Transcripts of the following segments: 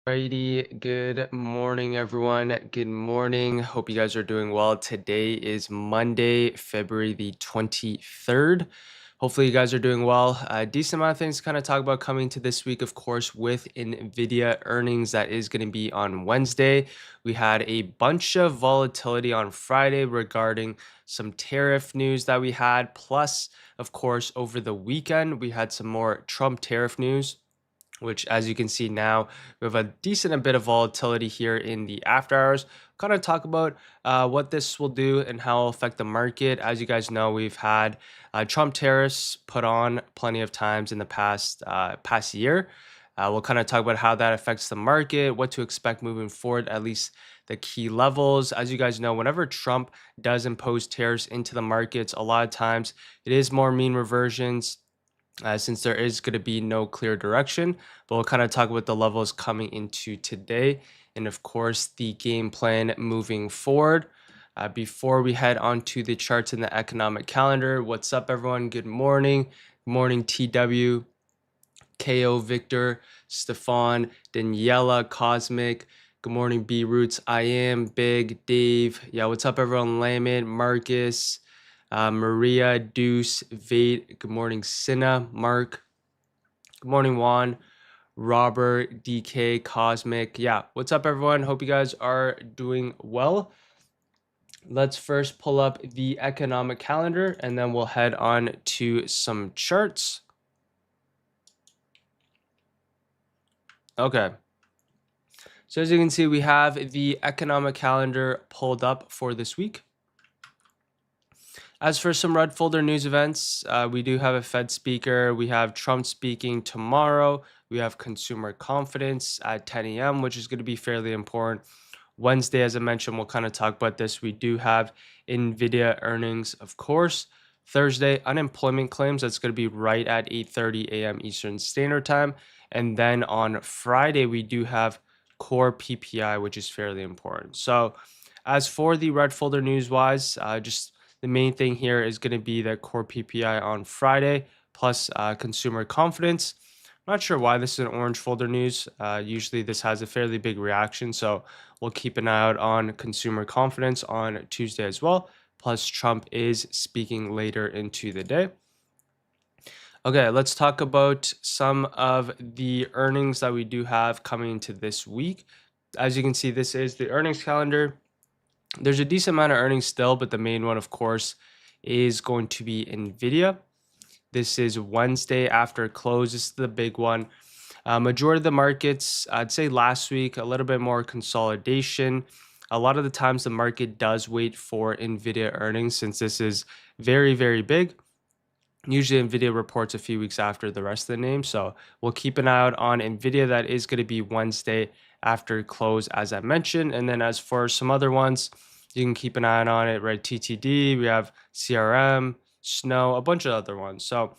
Alrighty, good morning, everyone. Good morning. Hope you guys are doing well. Today is Monday, February the 23rd. Hopefully, you guys are doing well. A decent amount of things to kind of talk about coming to this week, of course, with NVIDIA earnings. That is going to be on Wednesday. We had a bunch of volatility on Friday regarding some tariff news that we had. Plus, of course, over the weekend, we had some more Trump tariff news, which, as you can see now, we have a decent bit of volatility here in the after hours. Kind of talk about what this will do and how it'll affect the market. As you guys know, we've had Trump tariffs put on plenty of times in the past year. We'll kind of talk about how that affects the market, what to expect moving forward, at least the key levels. As you guys know, whenever Trump does impose tariffs into the markets, a lot of times it is more mean reversions, since there is going to be no clear direction. But we'll kind of talk about the levels coming into today and, of course, the game plan moving forward. Before we head on to the charts in the economic calendar, what's up, everyone? Good morning. Good morning, TW, KO, Victor, Stefan, Daniela, Cosmic. Good morning, B Roots. I am Big Dave. Yeah, what's up, everyone? Lamin, Marcus, Maria, Deuce, Vate. Good morning, Cinna, Mark. Good morning, Juan, Robert, DK, Cosmic. Yeah, what's up, everyone? Hope you guys are doing well. Let's first pull up the economic calendar and then we'll head on to some charts. Okay. So as you can see, we have the economic calendar pulled up for this week. As for some red folder news events, we do have a Fed speaker. We have Trump speaking tomorrow. We have consumer confidence at 10 a.m., which is going to be fairly important. Wednesday, as I mentioned, we'll kind of talk about this. We do have NVIDIA earnings, of course. Thursday, unemployment claims. That's going to be right at 8:30 a.m. Eastern Standard Time. And then on Friday, we do have core PPI, which is fairly important. So as for the red folder news-wise, just the main thing here is going to be the core PPI on Friday, plus consumer confidence. I'm not sure why this is an orange folder news. Usually this has a fairly big reaction, so we'll keep an eye out on consumer confidence on Tuesday as well. Plus, Trump is speaking later into the day. Okay, let's talk about some of the earnings that we do have coming into this week. As you can see, this is the earnings calendar. There's a decent amount of earnings still, but the main one, of course, is going to be NVIDIA. This is Wednesday after close. This is the big one. Majority of the markets, I'd say last week, a little bit more consolidation. A lot of the times the market does wait for NVIDIA earnings since this is very, very big. Usually NVIDIA reports a few weeks after the rest of the name. So we'll keep an eye out on NVIDIA. That is going to be Wednesday after close, as I mentioned. And then as for some other ones, you can keep an eye on it, right? TTD, we have CRM, Snow, a bunch of other ones. So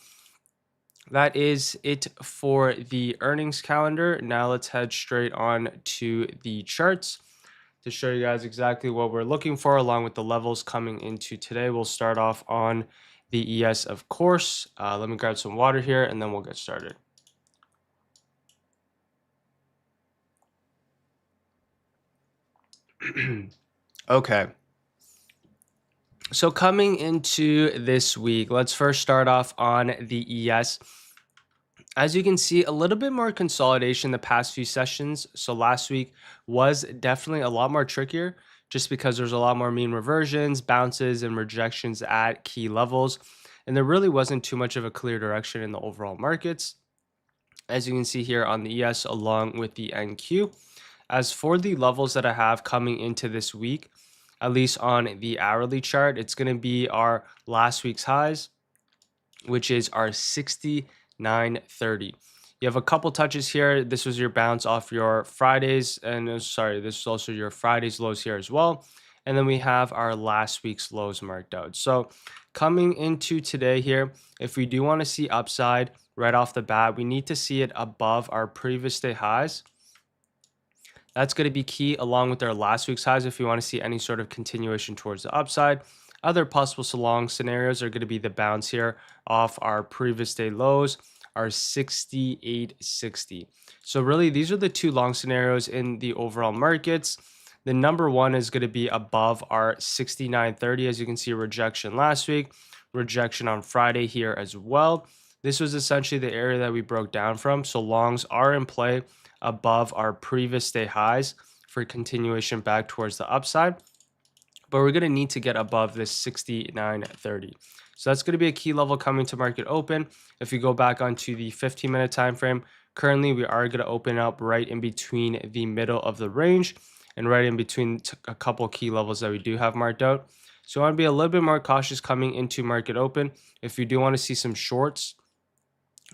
that is it for the earnings calendar. Now let's head straight on to the charts to show you guys exactly what we're looking for along with the levels coming into today. We'll start off on the ES, of course. Let me grab some water here and then we'll get started. Okay. So coming into this week, let's first start off on the ES. As you can see, a little bit more consolidation the past few sessions. So last week was definitely a lot more trickier just because there's a lot more mean reversions, bounces, and rejections at key levels. And there really wasn't too much of a clear direction in the overall markets, as you can see here on the ES along with the NQ. As for the levels that I have coming into this week, at least on the hourly chart, it's going to be our last week's highs, which is our 69.30. You have a couple touches here. This was your bounce off your Fridays, and sorry, this is also your Friday's lows here as well. And then we have our last week's lows marked out. So coming into today here, if we do want to see upside right off the bat, we need to see it above our previous day highs. That's going to be key along with our last week's highs if you want to see any sort of continuation towards the upside. Other possible long scenarios are going to be the bounce here off our previous day lows, are 68.60. So really, these are the two long scenarios in the overall markets. The number one is going to be above our 69.30. As you can see, rejection last week, rejection on Friday here as well. This was essentially the area that we broke down from. So longs are in play above our previous day highs for continuation back towards the upside. But we're going to need to get above this 69.30. So that's going to be a key level coming to market open. If you go back onto the 15-minute time frame, currently we are going to open up right in between the middle of the range and right in between a couple key levels that we do have marked out. So I want to be a little bit more cautious coming into market open. If you do want to see some shorts,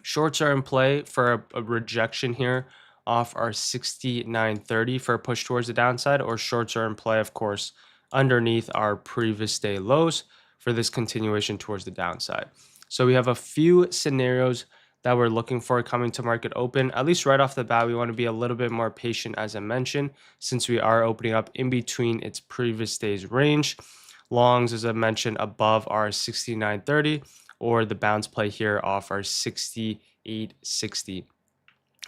shorts are in play for a rejection here off our 69.30 for a push towards the downside, or shorts are in play, of course, underneath our previous day lows for this continuation towards the downside. So we have a few scenarios that we're looking for coming to market open. At least right off the bat, we want to be a little bit more patient, as I mentioned, since we are opening up in between its previous day's range. Longs, as I mentioned, above our 69.30, or the bounce play here off our 68.60.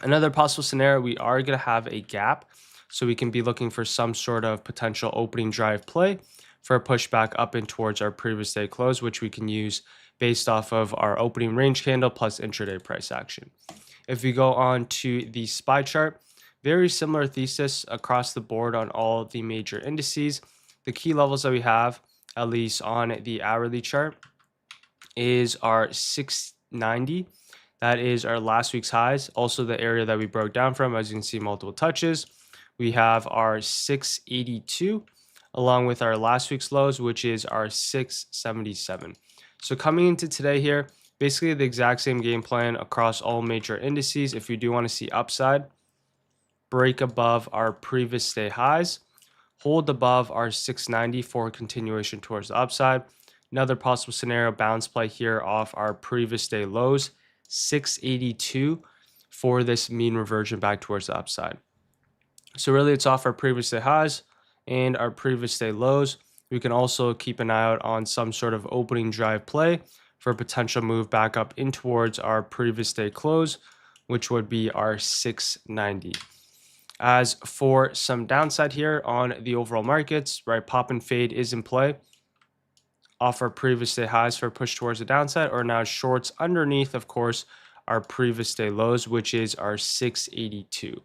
Another possible scenario, we are going to have a gap, so we can be looking for some sort of potential opening drive play for a pushback up in towards our previous day close, which we can use based off of our opening range candle plus intraday price action. If we go on to the SPY chart, very similar thesis across the board on all the major indices. The key levels that we have, at least on the hourly chart, is our 690. That is our last week's highs. Also the area that we broke down from, as you can see, multiple touches. We have our 682 along with our last week's lows, which is our 677. So coming into today here, basically the exact same game plan across all major indices. If you do want to see upside, break above our previous day highs, hold above our 690 for continuation towards the upside. Another possible scenario, bounce play here off our previous day lows, 682 for this mean reversion back towards the upside. So really it's off our previous day highs and our previous day lows. We can also keep an eye out on some sort of opening drive play for a potential move back up in towards our previous day close, which would be our 690. As for some downside here on the overall markets, right, pop and fade is in play off our previous day highs for a push towards the downside, or now shorts underneath, of course, our previous day lows, which is our 682.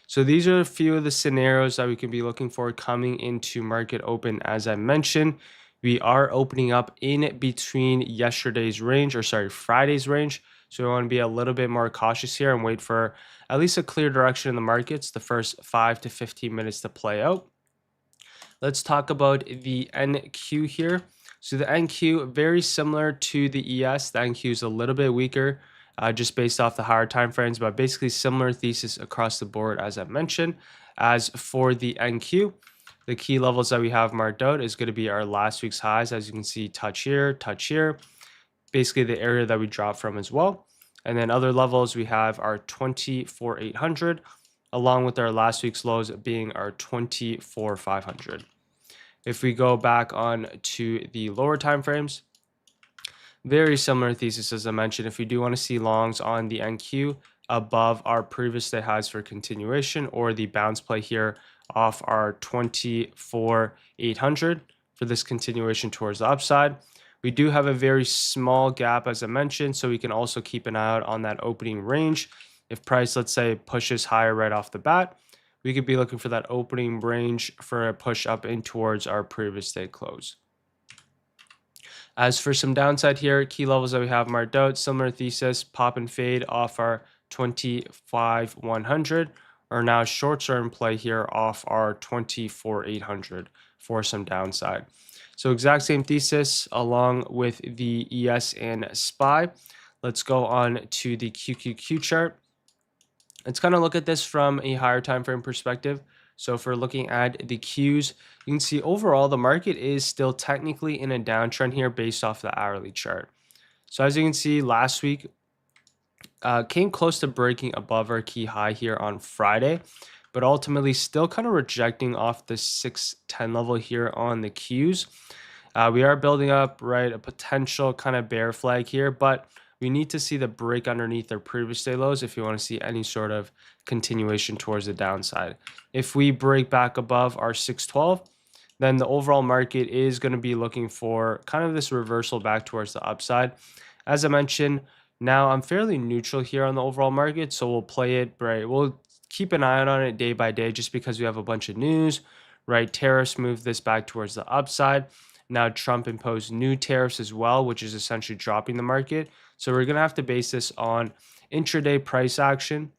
So these are a few of the scenarios that we can be looking for coming into market open. As I mentioned, we are opening up in between yesterday's range, or sorry, Friday's range. So we want to be a little bit more cautious here and wait for at least a clear direction in the markets, the first 5 to 15 minutes to play out. Let's talk about the NQ here. So the NQ, very similar to the ES. The NQ is a little bit weaker, just based off the higher time frames, but basically similar thesis across the board, as I mentioned. As for the NQ, the key levels that we have marked out is going to be our last week's highs. As you can see, touch here, basically the area that we dropped from as well. And then other levels, we have our 24,800, along with our last week's lows being our 24,500. If we go back on to the lower time frames, very similar thesis as I mentioned. If we do want to see longs on the NQ above our previous day highs for continuation, or the bounce play here off our 24,800 for this continuation towards the upside. We do have a very small gap, as I mentioned, so we can also keep an eye out on that opening range. If price, let's say, pushes higher right off the bat, we could be looking for that opening range for a push up in towards our previous day close. As for some downside here, key levels that we have marked out, similar thesis, pop and fade off our 25,100, or now shorts are in play here off our 24,800 for some downside. So exact same thesis along with the ES and SPY. Let's go on to the QQQ chart. Let's kind of look at this from a higher time frame perspective. So if we're looking at the Qs, you can see overall the market is still technically in a downtrend here based off the hourly chart. So as you can see, last week came close to breaking above our key high here on Friday, but ultimately still kind of rejecting off the 610 level here on the Qs. We are building up, right, a potential kind of bear flag here, but we need to see the break underneath their previous day lows if you want to see any sort of continuation towards the downside. If we break back above our 612, then the overall market is going to be looking for kind of this reversal back towards the upside. As I mentioned, now I'm fairly neutral here on the overall market, so we'll play it, right? We'll keep an eye out on it day by day just because we have a bunch of news, right? Tariffs move this back towards the upside. Now Trump imposed new tariffs as well, which is essentially dropping the market. So we're going to have to base this on intraday price action,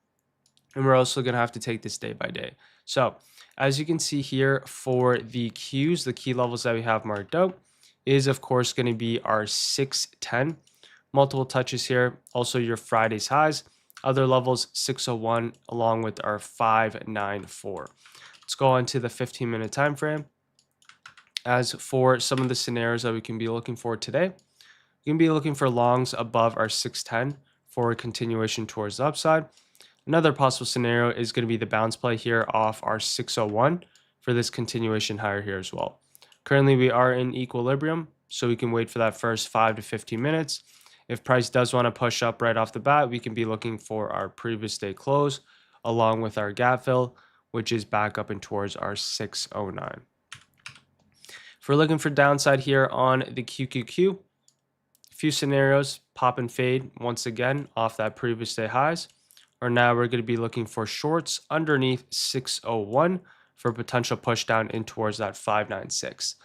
and we're also going to have to take this day by day. So as you can see here for the Qs, the key levels that we have marked out is of course going to be our 610, multiple touches here, also your Friday's highs, other levels 601 along with our 594. Let's go on to the 15-minute time frame. As for some of the scenarios that we can be looking for today, we can be looking for longs above our 610 for a continuation towards the upside. Another possible scenario is going to be the bounce play here off our 601 for this continuation higher here as well. Currently, we are in equilibrium, so we can wait for that first 5 to 15 minutes. If price does want to push up right off the bat, we can be looking for our previous day close along with our gap fill, which is back up and towards our 609. If we're looking for downside here on the QQQ, a few scenarios, pop and fade once again off that previous day highs. Or now we're going to be looking for shorts underneath 601 for potential push down in towards that 596.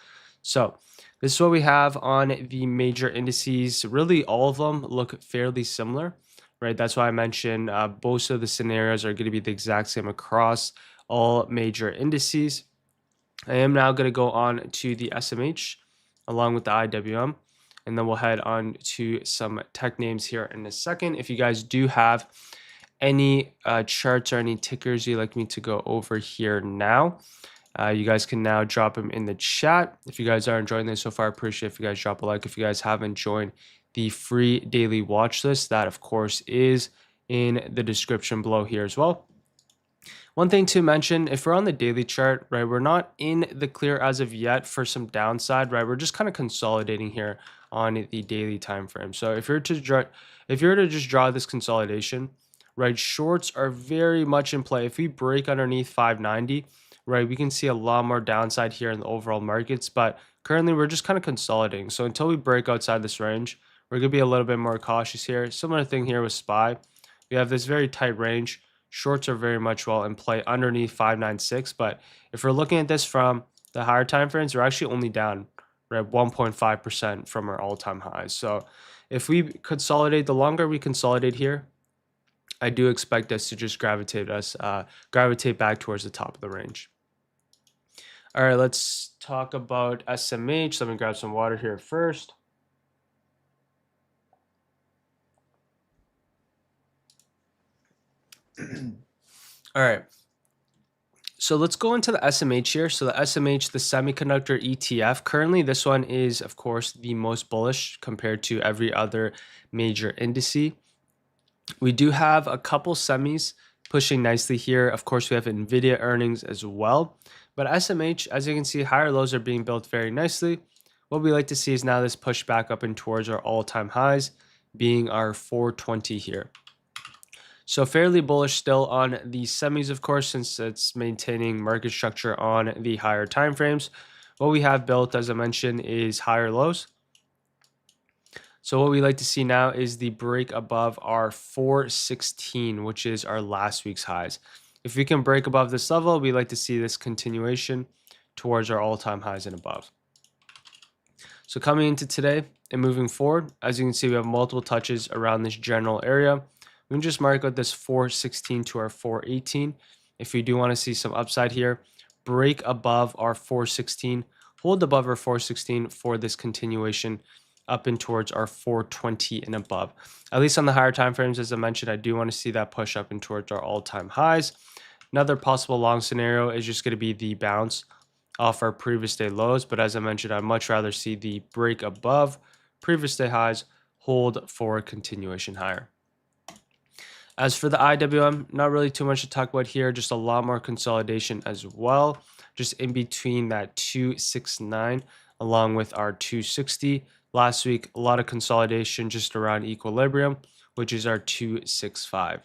So this is what we have on the major indices. Really, all of them look fairly similar, right? That's why I mentioned most of the scenarios are going to be the exact same across all major indices. I am now going to go on to the SMH along with the IWM, and then we'll head on to some tech names here in a second. If you guys do have any charts or any tickers you'd like me to go over here now, you guys can now drop them in the chat. If you guys are enjoying this so far, I appreciate if you guys drop a like. If you guys haven't joined the free daily watch list, that of course is in the description below here as well. One thing to mention, if we're on the daily chart, right, we're not in the clear as of yet for some downside, right? We're just kind of consolidating here on the daily time frame. So if you're to just draw this consolidation, right, shorts are very much in play. If we break underneath 590, right, we can see a lot more downside here in the overall markets, but currently we're just kind of consolidating. So until we break outside this range, we're going to be a little bit more cautious here. Similar thing here with SPY. We have this very tight range. Shorts are very much well in play underneath 596, but if we're looking at this from the higher time frames, we're actually only down, right, 1.5% from our all-time highs. So if we consolidate, the longer we consolidate here, I do expect us to just gravitate back towards the top of the range. All right, let's talk about SMH. Let me grab some water here first. All right, so let's go into the SMH here. So the SMH, the semiconductor ETF, currently this one is of course the most bullish compared to every other major indice. We do have a couple semis pushing nicely here. Of course, we have NVIDIA earnings as well. But SMH, as you can see, higher lows are being built very nicely. What we like to see is now this push back up and towards our all-time highs, being our 420 here. So fairly bullish still on the semis, of course, since it's maintaining market structure on the higher time frames. What we have built, as I mentioned, is higher lows. So what we like to see now is the break above our 416, which is our last week's highs. If we can break above this level, we like to see this continuation towards our all-time highs and above. So coming into today and moving forward, as you can see, we have multiple touches around this general area. We can just mark out this 416 to our 418. If we do want to see some upside here, break above our 416, hold above our 416 for this continuation up and towards our 420 and above. At least on the higher time frames, as I mentioned, I do want to see that push up and towards our all-time highs. Another possible long scenario is just going to be the bounce off our previous day lows, but as I mentioned, I'd much rather see the break above previous day highs, hold for a continuation higher. As for the IWM, not really too much to talk about here, just a lot more consolidation as well, just in between that 269 along with our 260. Last week, a lot of consolidation just around equilibrium, which is our 265.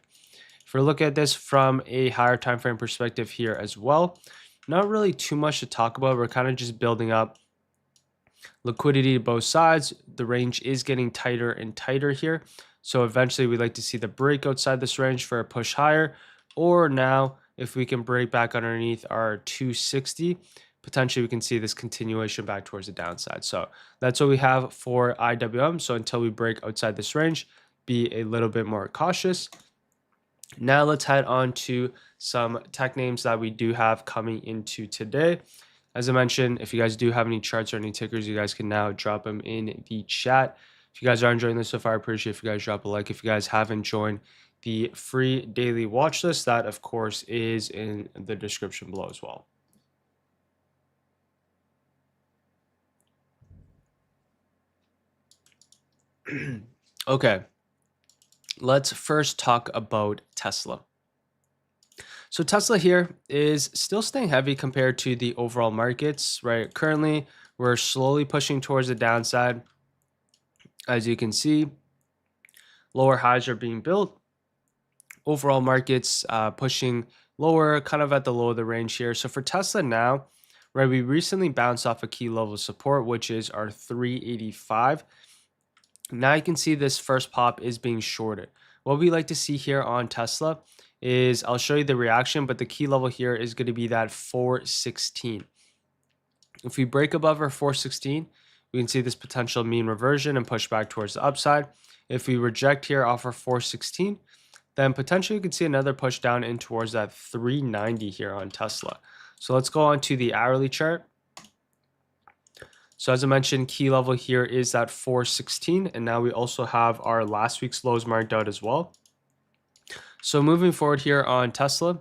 If we look at this from a higher time frame perspective here as well, not really too much to talk about. We're kind of just building up liquidity to both sides. The range is getting tighter and tighter here. So eventually we'd like to see the break outside this range for a push higher, or now if we can break back underneath our 260, potentially we can see this continuation back towards the downside. So that's what we have for IWM. So until we break outside this range, be a little bit more cautious. Now let's head on to some tech names that we do have coming into today. As I mentioned, if you guys do have any charts or any tickers, you guys can now drop them in the chat. If you guys are enjoying this so far, I appreciate if you guys drop a like. If you guys haven't joined the free daily watch list, that of course is in the description below as well. Okay, let's first talk about Tesla. So Tesla here is still staying heavy compared to the overall markets, right? Currently, we're slowly pushing towards the downside. As you can see, lower highs are being built. Overall markets pushing lower, kind of at the low of the range here. So for Tesla now, right, we recently bounced off a key level of support, which is our 385. Now you can see this first pop is being shorted. What we like to see here on Tesla is, I'll show you the reaction, but the key level here is going to be that 416. If we break above our 416, we can see this potential mean reversion and push back towards the upside. If we reject here off our 416, then potentially we could see another push down in towards that 390 here on Tesla. So let's go on to the hourly chart. So as I mentioned, key level here is that 416, and now we also have our last week's lows marked out as well. So moving forward here on Tesla,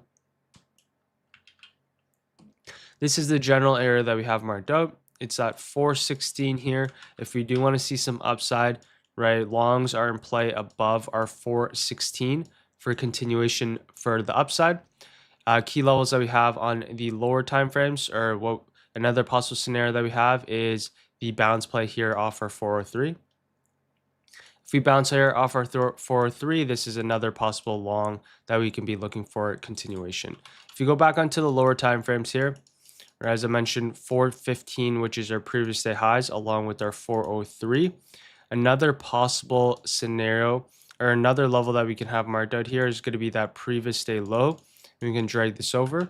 this is the general area that we have marked out. It's at 416 here. If we do want to see some upside, right, longs are in play above our 416 for continuation for the upside. Key levels that we have on the lower time frames, or what another possible scenario that we have is the bounce play here off our 403. If we bounce here off our 403, this is another possible long that we can be looking for continuation. If you go back onto the lower time frames here, or as I mentioned, 415, which is our previous day highs, along with our 403. Another possible scenario, or another level that we can have marked out here, is going to be that previous day low. We can drag this over.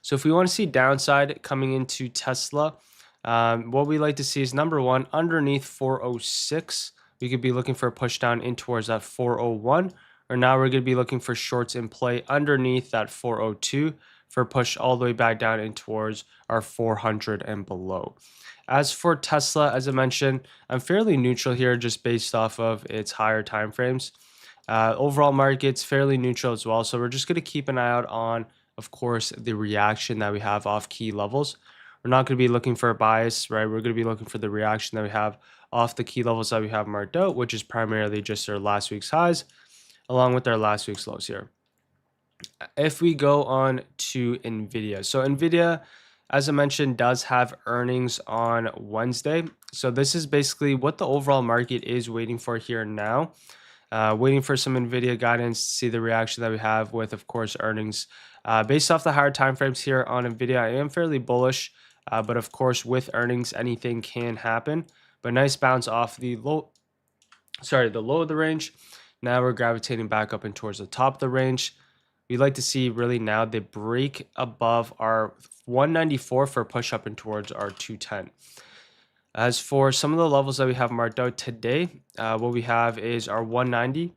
So if we want to see downside coming into Tesla, what we like to see is, number one, underneath 406, we could be looking for a push down in towards that 401, or now we're going to be looking for shorts in play underneath that 402 for a push all the way back down in towards our 400 and below. As for Tesla, as I mentioned, I'm fairly neutral here just based off of its higher time frames. Overall market's fairly neutral as well, so we're just going to keep an eye out on, of course, the reaction that we have off key levels. We're not going to be looking for a bias, right? We're going to be looking for the reaction that we have off the key levels that we have marked out, which is primarily just our last week's highs, along with our last week's lows here. If we go on to NVIDIA. So NVIDIA, as I mentioned, does have earnings on Wednesday. So this is basically what the overall market is waiting for here now. Waiting for some NVIDIA guidance to see the reaction that we have with, of course, earnings. Based off the higher timeframes here on NVIDIA, I am fairly bullish, but of course, with earnings, anything can happen. But nice bounce off the low, the low of the range. Now we're gravitating back up and towards the top of the range. We'd like to see really now the break above our 194 for a push up and towards our 210. As for some of the levels that we have marked out today, what we have is our 190.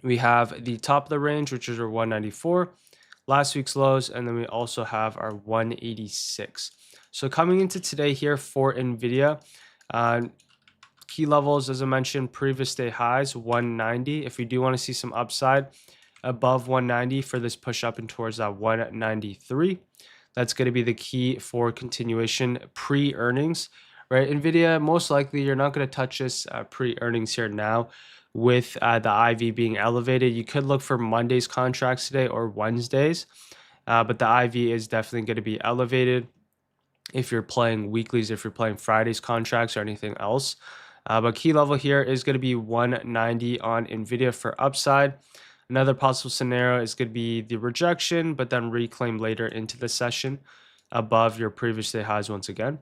We have the top of the range, which is our 194, last week's lows, and then we also have our 186. So coming into today here for NVIDIA, key levels, as I mentioned, previous day highs, 190. If we do want to see some upside above 190 for this push up and towards that 193, that's going to be the key for continuation pre-earnings, right? NVIDIA, most likely you're not going to touch this pre-earnings here now with the IV being elevated. You could look for Monday's contracts today or Wednesdays, but the IV is definitely going to be elevated. if you're playing weeklies, if you're playing Fridays contracts or anything else. But key level here is going to be 190 on NVIDIA for upside. Another possible scenario is going to be the rejection, but then reclaim later into the session above your previous day highs once again.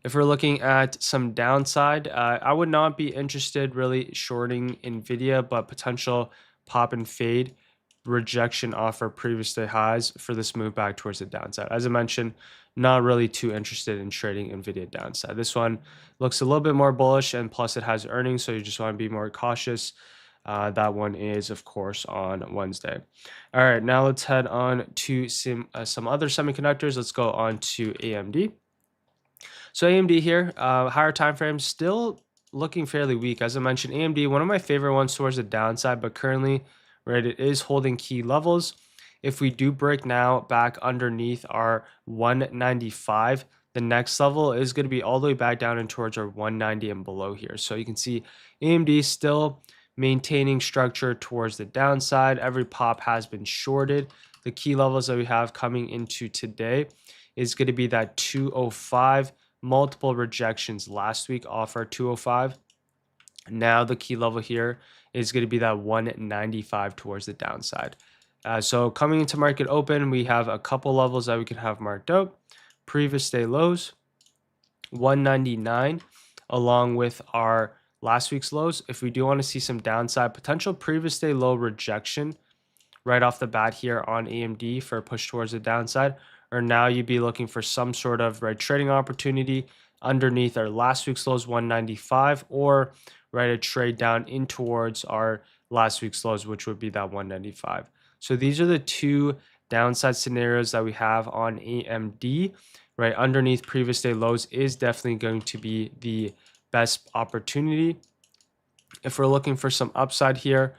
If we're looking at some downside, I would not be interested really shorting NVIDIA, but potential pop and fade rejection off our previous day highs for this move back towards the downside. As I mentioned, not really too interested in trading NVIDIA downside. This one looks a little bit more bullish, and plus it has earnings, so you just want to be more cautious. That one is, of course, on Wednesday. All right, now let's head on to some other semiconductors. Let's go on to AMD. So AMD here, higher time frames, still looking fairly weak. As I mentioned, AMD, one of my favorite ones towards the downside, but currently, right, it is holding key levels. If we do break now back underneath our 195, the next level is going to be all the way back down and towards our 190 and below here. So you can see AMD still maintaining structure towards the downside. Every pop has been shorted. The key levels that we have coming into today is going to be that 205, multiple rejections last week off our 205. Now the key level here is going to be that 195 towards the downside. So coming into market open, we have a couple levels that we can have marked out. Previous day lows, 199, along with our last week's lows. If we do want to see some downside, potential previous day low rejection right off the bat here on AMD for a push towards the downside, or now you'd be looking for some sort of right trading opportunity underneath our last week's lows 195, or right a trade down in towards our last week's lows, which would be that 195. So these are the two downside scenarios that we have on AMD. Right underneath previous day lows is definitely going to be the best opportunity. If we're looking for some upside here,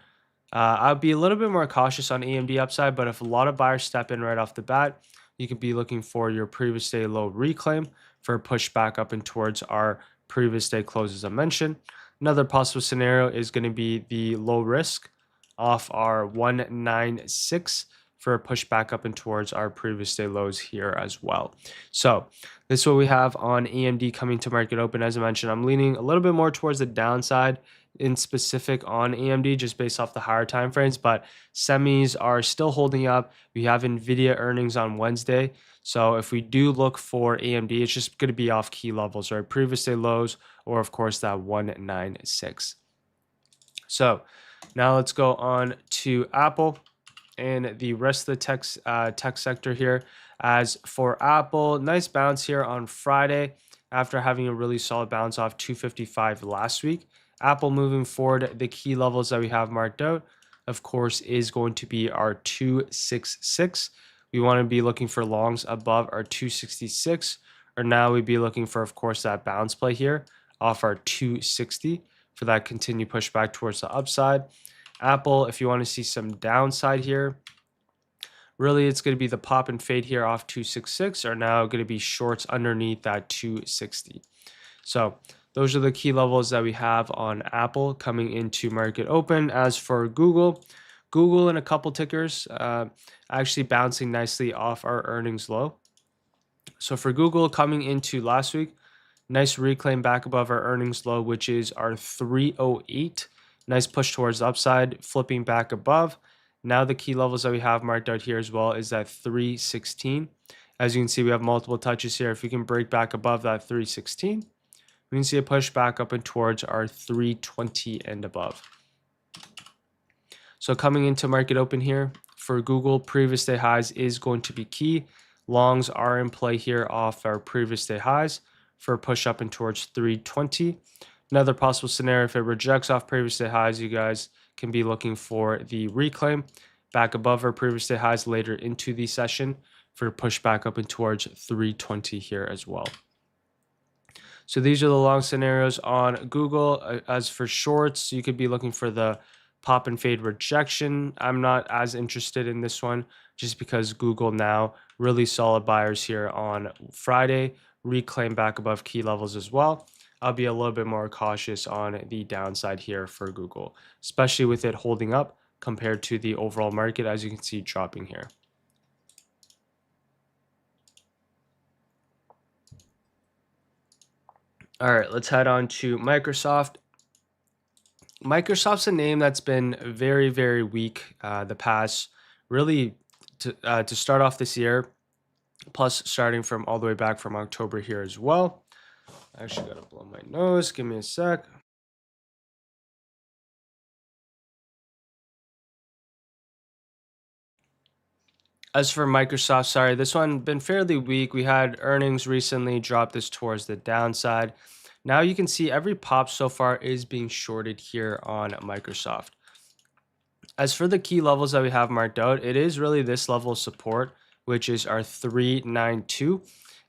I'll be a little bit more cautious on AMD upside, but if a lot of buyers step in right off the bat, you could be looking for your previous day low reclaim for a push back up and towards our previous day close, as I mentioned. Another possible scenario is going to be the low risk off our 196 for a push back up and towards our previous day lows here as well. So this is what we have on AMD coming to market open. As I mentioned, I'm leaning a little bit more towards the downside in specific on AMD just based off the higher time frames, but semis are still holding up. We have NVIDIA earnings on Wednesday. So if we do look for AMD, it's just going to be off key levels, right? Previous day lows, or of course that 196. So now let's go on to Apple and the rest of the tech sector here. As for Apple, nice bounce here on Friday after having a really solid bounce off 255 last week. Apple moving forward, the key levels that we have marked out, of course, is going to be our 266. We want to be looking for longs above our 266, or now we'd be looking for, of course, that bounce play here off our 260 for that continued pushback towards the upside. Apple, if you want to see some downside here, really it's going to be the pop and fade here off 266, or now going to be shorts underneath that 260. So those are the key levels that we have on Apple coming into market open. As for Google and a couple tickers actually bouncing nicely off our earnings low. So for Google coming into last week, nice reclaim back above our earnings low, which is our 308. Nice push towards the upside, flipping back above. Now the key levels that we have marked out here as well is that 316. As you can see, we have multiple touches here. If we can break back above that 316, we can see a push back up and towards our 320 and above. So coming into market open here for Google, previous day highs is going to be key. Longs are in play here off our previous day highs for a push up and towards 320. Another possible scenario, if it rejects off previous day highs, you guys can be looking for the reclaim back above our previous day highs later into the session for a push back up and towards 320 here as well. So these are the long scenarios on Google. As for shorts, you could be looking for the pop and fade rejection. I'm not as interested in this one just because Google now really solid buyers here on Friday, reclaim back above key levels as well. I'll be a little bit more cautious on the downside here for Google, especially with it holding up compared to the overall market, as you can see dropping here. All right, let's head on to Microsoft. Microsoft's a name that's been very, very weak the past really to start off this year, plus starting from all the way back from October here as well. I actually gotta blow my nose. Give me a sec. As for Microsoft, sorry, this one been fairly weak. We had earnings recently drop this towards the downside. Now you can see every pop so far is being shorted here on Microsoft. As for the key levels that we have marked out, it is really this level of support, which is our 392.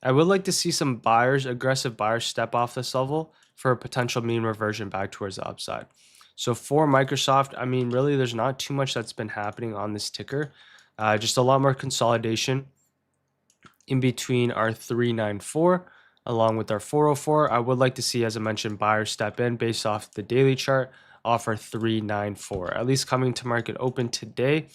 I would like to see some buyers, aggressive buyers, step off this level for a potential mean reversion back towards the upside. So for Microsoft, I mean, really, there's not too much that's been happening on this ticker. Just a lot more consolidation in between our 394 along with our 404. I would like to see, as I mentioned, buyers step in based off the daily chart off our 394, at least coming to market open today.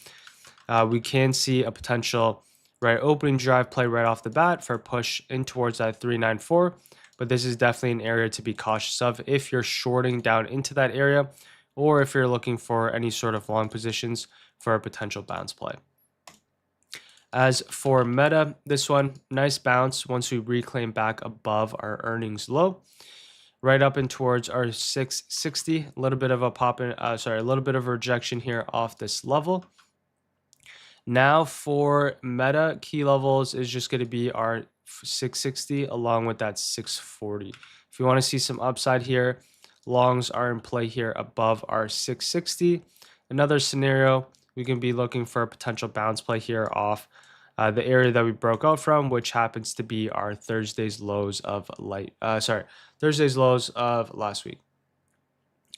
We can see a potential opening drive play right off the bat for a push in towards that 394, but this is definitely an area to be cautious of if you're shorting down into that area or if you're looking for any sort of long positions for a potential bounce play. As for Meta, this one, nice bounce once we reclaim back above our earnings low, right up and towards our 660. A little bit of a pop in, a little bit of a rejection here off this level. Now for Meta, key levels is just going to be our 660 along with that 640. If you want to see some upside here, longs are in play here above our 660. Another scenario, we can be looking for a potential bounce play here off the area that we broke out from, which happens to be our Thursday's lows of Thursday's lows of last week.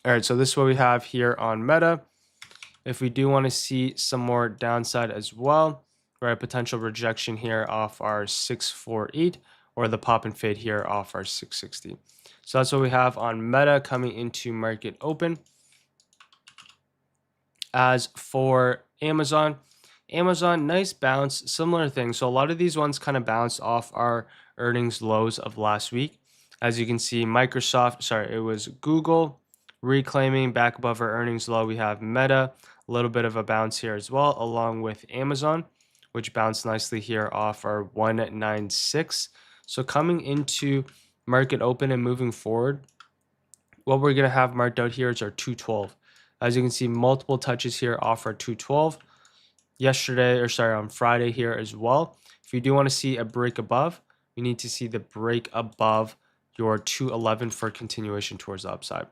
All right, so this is what we have here on Meta. If we do want to see some more downside as well, right, potential rejection here off our 648 or the pop and fade here off our 660. So that's what we have on Meta coming into market open. As for Amazon, nice bounce, similar thing. So a lot of these ones kind of bounced off our earnings lows of last week. As you can see, it was Google reclaiming back above our earnings low. We have Meta, a little bit of a bounce here as well, along with Amazon, which bounced nicely here off our 196. So coming into market open and moving forward, what we're going to have marked out here is our 212. As you can see, multiple touches here off our 212 on Friday here as well. If you do want to see a break above, we need to see the break above your 211 for continuation towards the upside.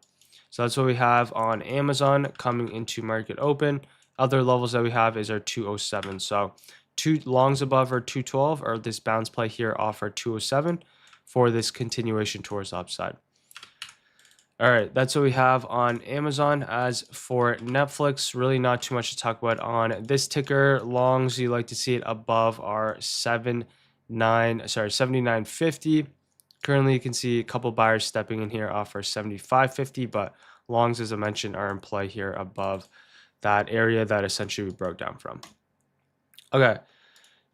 So that's what we have on Amazon coming into market open. Other levels that we have is our 207. So two longs above our 212 or this bounce play here off our 207 for this continuation towards the upside. All right, that's what we have on Amazon. As for Netflix, really not too much to talk about on this ticker. Longs, you like to see it above our 79.50. Currently, you can see a couple buyers stepping in here off our 75.50, but longs, as I mentioned, are in play here above that area that essentially we broke down from. Okay,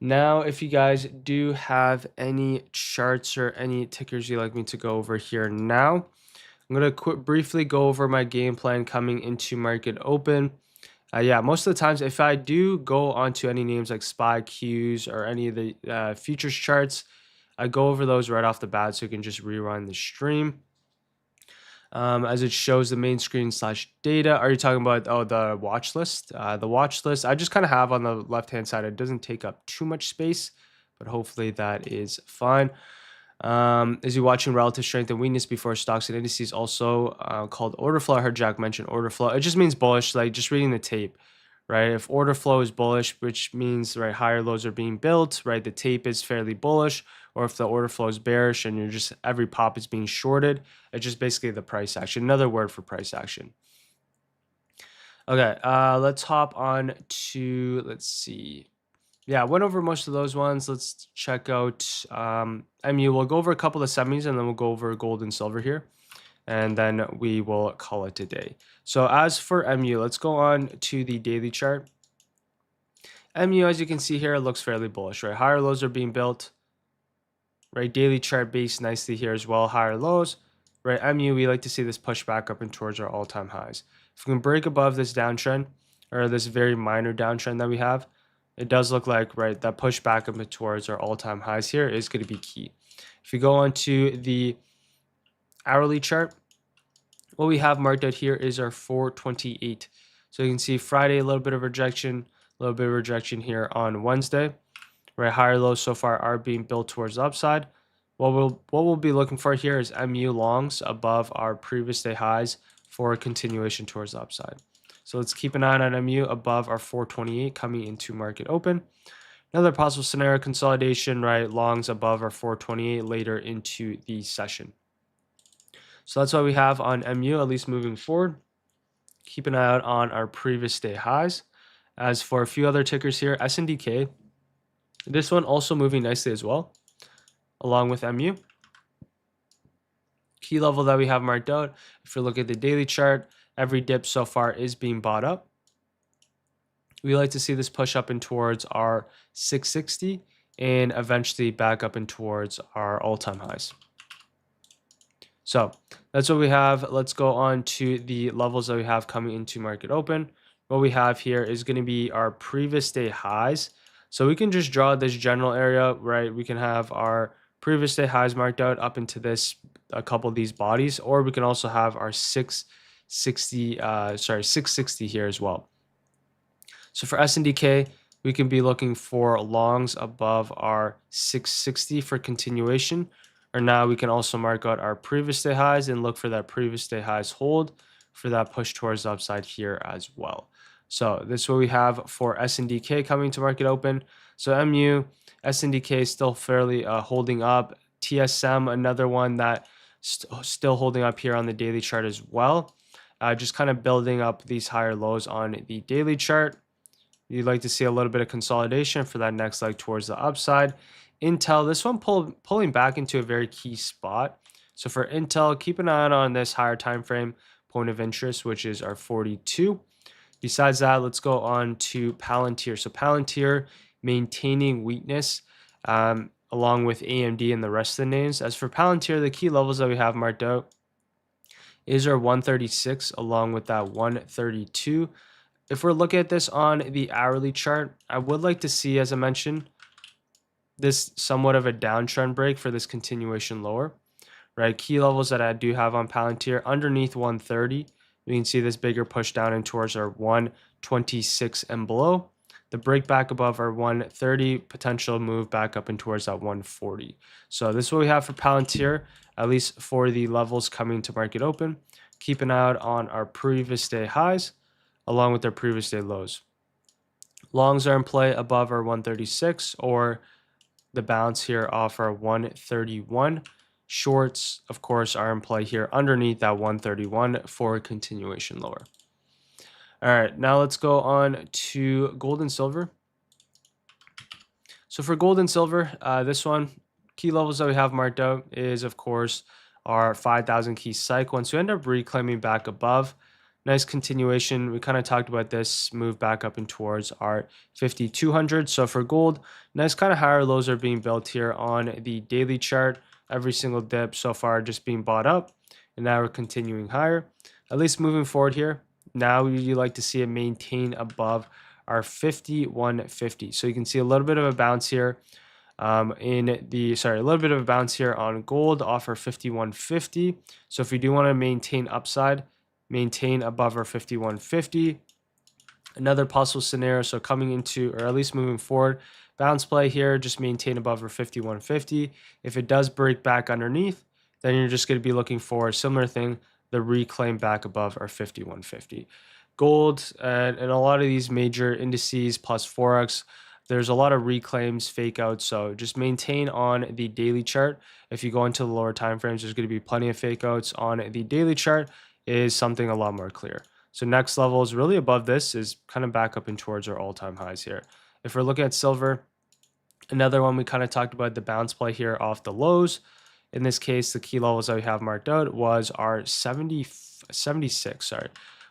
now if you guys do have any charts or any tickers you'd like me to go over here now, I'm going to briefly go over my game plan coming into market open. Yeah, most of the times, if I do go onto any names like SPY, Qs, or any of the futures charts, I go over those right off the bat so you can just rerun the stream. As it shows the main screen / data. Are you talking about, the watch list? The watch list, I just kind of have on the left-hand side. It doesn't take up too much space, but hopefully that is fine. As you're watching relative strength and weakness before stocks and indices, also called order flow. I heard Jack mention order flow. It just means bullish, like just reading the tape, right? If order flow is bullish, which means higher lows are being built, right? The tape is fairly bullish. Or if the order flow is bearish and you're just every pop is being shorted, it's just basically the price action. Another word for price action. Okay, let's hop on to, let's see. Yeah, I went over most of those ones. Let's check out MU. We'll go over a couple of semis and then we'll go over gold and silver here. And then we will call it a day. So as for MU, let's go on to the daily chart. MU, as you can see here, looks fairly bullish, right? Higher lows are being built, right? Daily chart based nicely here as well. Higher lows, right? MU, we like to see this push back up and towards our all-time highs. If we can break above this downtrend or this very minor downtrend that we have, it does look like, right, that push back up and towards our all-time highs here is going to be key. If you go on to the hourly chart, what we have marked out here is our 428. So you can see Friday, a little bit of rejection, a little bit of rejection here on Wednesday, right? Higher lows so far are being built towards the upside. What we'll be looking for here is MU longs above our previous day highs for a continuation towards the upside. So let's keep an eye on MU above our 428 coming into market open. Another possible scenario, consolidation, right? Longs above our 428 later into the session. So that's what we have on MU, at least moving forward. Keep an eye out on our previous day highs. As for a few other tickers here, SNDK, this one also moving nicely as well, along with MU. Key level that we have marked out, if you look at the daily chart, every dip so far is being bought up. We like to see this push up and towards our 660 and eventually back up and towards our all-time highs. So that's what we have. Let's go on to the levels that we have coming into market open. What we have here is going to be our previous day highs. So we can just draw this general area, right? We can have our previous day highs marked out up into this, a couple of these bodies, or we can also have our 660 here as well. So for SNDK, we can be looking for longs above our 660 for continuation. Or now we can also mark out our previous day highs and look for that previous day highs hold for that push towards the upside here as well. So this is what we have for SNDK coming to market open. So MU, SNDK still fairly holding up. TSM, another one that still holding up here on the daily chart as well. Just kind of building up these higher lows on the daily chart. You'd like to see a little bit of consolidation for that next leg towards the upside. Intel, this one pulling back into a very key spot. So for Intel, keep an eye on this higher time frame point of interest, which is our 42. Besides that, let's go on to Palantir. So Palantir maintaining weakness along with AMD and the rest of the names. As for Palantir, the key levels that we have marked out is our 136 along with that 132. If we're looking at this on the hourly chart, I would like to see, as I mentioned, this somewhat of a downtrend break for this continuation lower, right? Key levels that I do have on Palantir underneath 130, we can see this bigger push down in towards our 126 and below. The break back above our 130, potential move back up and towards that 140. So this is what we have for Palantir, at least for the levels coming to market open. Keep an eye out on our previous day highs along with their previous day lows. Longs are in play above our 136 or the bounce here off our 131. Shorts, of course, are in play here underneath that 131 for a continuation lower. All right, now let's go on to gold and silver. So for gold and silver, this one, key levels that we have marked out is, of course, our 5,000 key cycle. And so we end up reclaiming back above. Nice continuation. We kind of talked about this move back up and towards our 5,200. So for gold, nice kind of higher lows are being built here on the daily chart. Every single dip so far just being bought up, and now we're continuing higher. At least moving forward here, now you like to see it maintain above our 5,150. So you can see a little bit of a bounce here a little bit of a bounce here on gold off our 5,150. So if you do want to maintain upside, maintain above our 5,150. Another possible scenario, so coming into, or at least moving forward, bounce play here, just maintain above our 5,150. If it does break back underneath, then you're just going to be looking for a similar thing, the reclaim back above our 5,150. Gold and a lot of these major indices plus Forex, there's a lot of reclaims, fake outs. So just maintain on the daily chart. If you go into the lower time frames, there's going to be plenty of fake outs. On the daily chart is something a lot more clear. So next level is really above this, is kind of back up and towards our all-time highs here. If we're looking at silver, another one we kind of talked about the bounce play here off the lows. In this case, the key levels that we have marked out was our 76.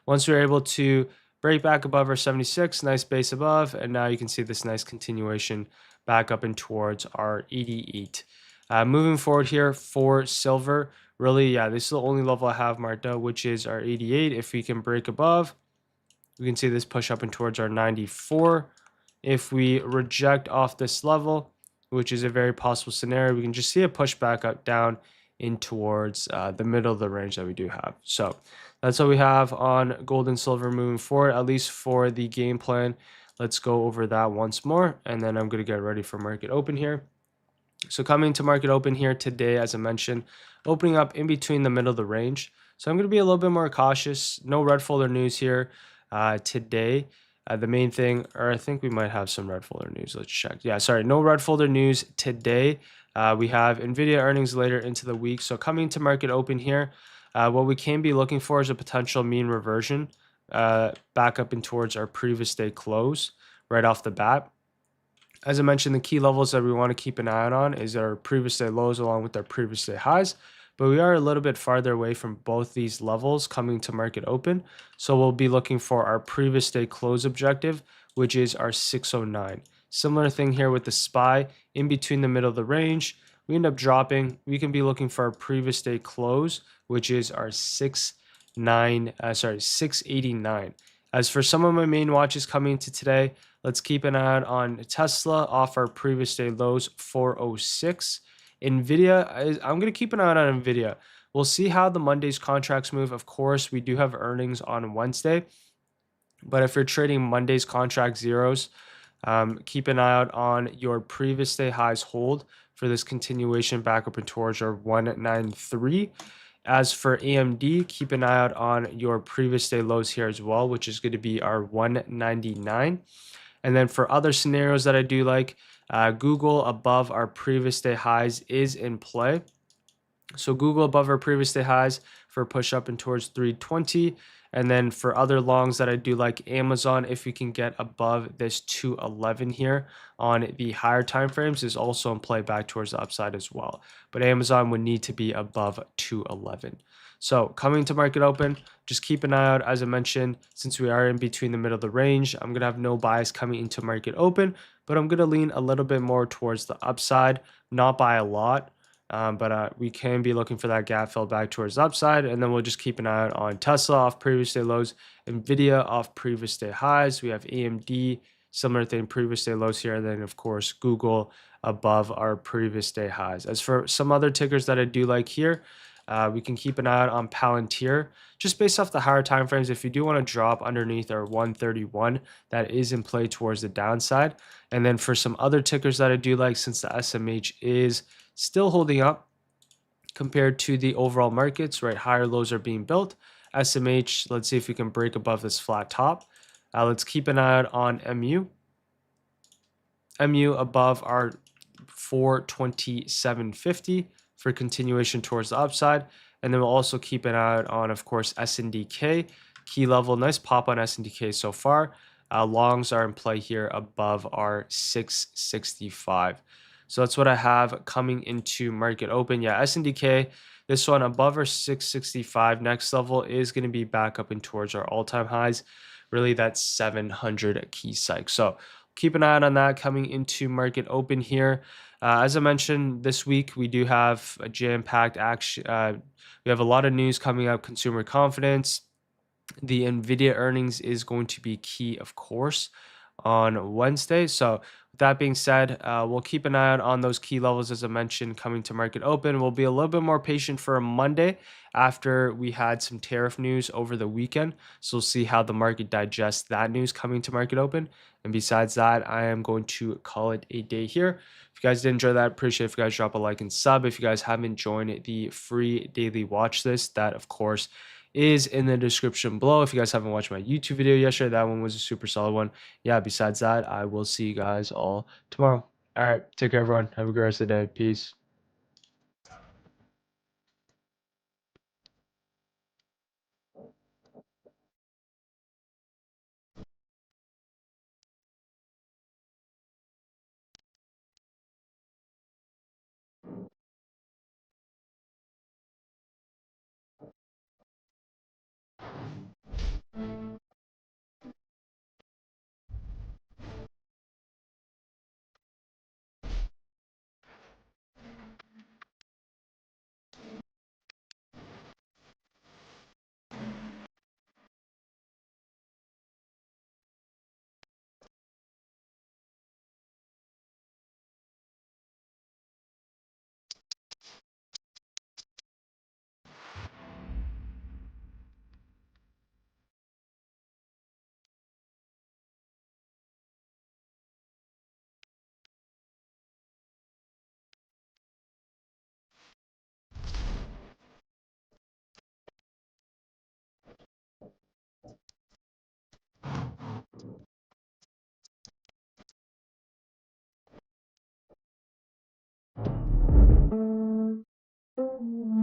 Once we were able to break back above our 76, nice base above, and now you can see this nice continuation back up and towards our 88. Moving forward here for silver, really, yeah, this is the only level I have marked out, which is our 88. If we can break above, we can see this push up and towards our 94. If we reject off this level, which is a very possible scenario, we can just see a push back up down in towards the middle of the range that we do have. So that's what we have on gold and silver moving forward, at least for the game plan. Let's go over that once more, and then I'm going to get ready for market open here. So coming to market open here today, as I mentioned, opening up in between the middle of the range. So I'm going to be a little bit more cautious. No red folder news here today. The main thing, or I think we might have some red folder news. Let's check. Yeah, sorry, no red folder news today. We have NVIDIA earnings later into the week. So coming to market open here, what we can be looking for is a potential mean reversion back up and towards our previous day close right off the bat. As I mentioned, the key levels that we want to keep an eye on is our previous day lows along with our previous day highs, but we are a little bit farther away from both these levels coming to market open. So we'll be looking for our previous day close objective, which is our 609. Similar thing here with the SPY in between the middle of the range. We end up dropping. We can be looking for our previous day close, which is our 689. As for some of my main watches coming into today, let's keep an eye on Tesla off our previous day lows, 406. NVIDIA, I'm going to keep an eye on NVIDIA. We'll see how the Monday's contracts move. Of course, we do have earnings on Wednesday, but if you're trading Monday's contract zeros, keep an eye out on your previous day highs hold for this continuation back up and towards our 193. As for AMD, keep an eye out on your previous day lows here as well, which is going to be our 199. And then for other scenarios that I do like, Google above our previous day highs is in play. So Google above our previous day highs for push up and towards 320. And then for other longs that I do like, Amazon, if we can get above this 211 here on the higher time frames, is also in play back towards the upside as well. But Amazon would need to be above 211. So coming to market open, just keep an eye out. As I mentioned, since we are in between the middle of the range, I'm going to have no bias coming into market open, but I'm going to lean a little bit more towards the upside, not by a lot. But we can be looking for that gap fill back towards the upside, and then we'll just keep an eye out on Tesla off previous day lows, NVIDIA off previous day highs. We have AMD, similar thing, previous day lows here, and then of course Google above our previous day highs. As for some other tickers that I do like here, we can keep an eye out on Palantir, just based off the higher time frames. If you do want to drop underneath our 131, that is in play towards the downside. And then for some other tickers that I do like, since the SMH is still holding up compared to the overall markets, right? Higher lows are being built. SMH, let's see if we can break above this flat top. Let's keep an eye out on MU. MU above our 427.50 for continuation towards the upside. And then we'll also keep an eye out on, of course, SNDK. Key level, nice pop on SNDK so far. Longs are in play here above our 665. So that's what I have coming into market open. Yeah, SNDK, this one above our 665. Next level is going to be back up and towards our all-time highs. Really, that's 700 key psych. So keep an eye out on that coming into market open here. As I mentioned, this week we do have a jam-packed action. We have a lot of news coming up, consumer confidence. The NVIDIA earnings is going to be key, of course, on Wednesday. So with that being said, we'll keep an eye out on those key levels, as I mentioned, coming to market open. We'll be a little bit more patient for a Monday after we had some tariff news over the weekend. So we'll see how the market digests that news coming to market open. And besides that, I am going to call it a day here. If you guys did enjoy that, appreciate if you guys drop a like and sub. If you guys haven't joined the free daily watch list, that of course is in the description below. If you guys haven't watched my YouTube video yesterday, that one was a super solid one. Yeah, besides that, I will see you guys all tomorrow. All right, take care, everyone. Have a great rest of the day. Peace.